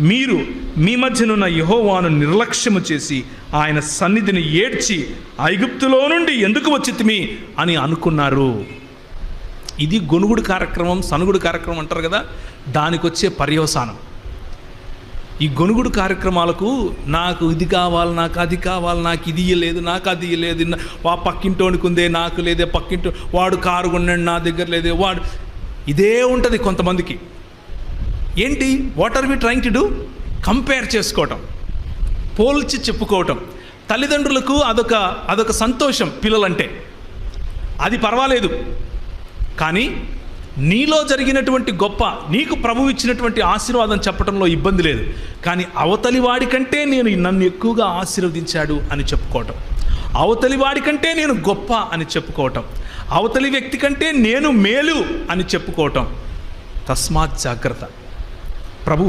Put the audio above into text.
మీరు మీ మధ్యనున్న యెహోవాను నిర్లక్ష్యము చేసి ఆయన సన్నిధిని ఏడ్చి ఐగుప్తులో నుండి ఎందుకు వచ్చితిమి అని అనుకున్నారు. ఇది గొనుగుడు కార్యక్రమం, సనుగుడు కార్యక్రమం అంటారు కదా, దానికి వచ్చే పర్యవసానం. ఈ గొనుగుడు కార్యక్రమాలకు నాకు ఇది కావాలి, నాకు అది కావాలి, నాకు ఇది ఇయ్యలేదు, నాకు అది ఇయ్యలేదు, పక్కింటోనికి ఉందే నాకు లేదే, పక్కింటో వాడు కారు కొన్నాడు నా దగ్గర లేదే, వాడు ఇదే ఉంటుంది కొంతమందికి. ఏంటి, what are we trying to do? Compare చేసుకోవటం, పోల్చి చెప్పుకోవటం. తల్లిదండ్రులకు అదొక సంతోషం పిల్లలంటే, అది పర్వాలేదు. కానీ నీలో జరిగినటువంటి గొప్ప, నీకు ప్రభువు ఇచ్చినటువంటి ఆశీర్వాదం చెప్పడంలో ఇబ్బంది లేదు. కానీ అవతలి వాడికంటే నన్ను ఎక్కువగా ఆశీర్వదించాడు అని చెప్పుకోవటం, అవతలి వాడికంటే నేను గొప్ప అని చెప్పుకోవటం, అవతలి వ్యక్తి కంటే నేను మేలు అని చెప్పుకోవటం. తస్మాత్ జాగ్రత్త. ప్రభు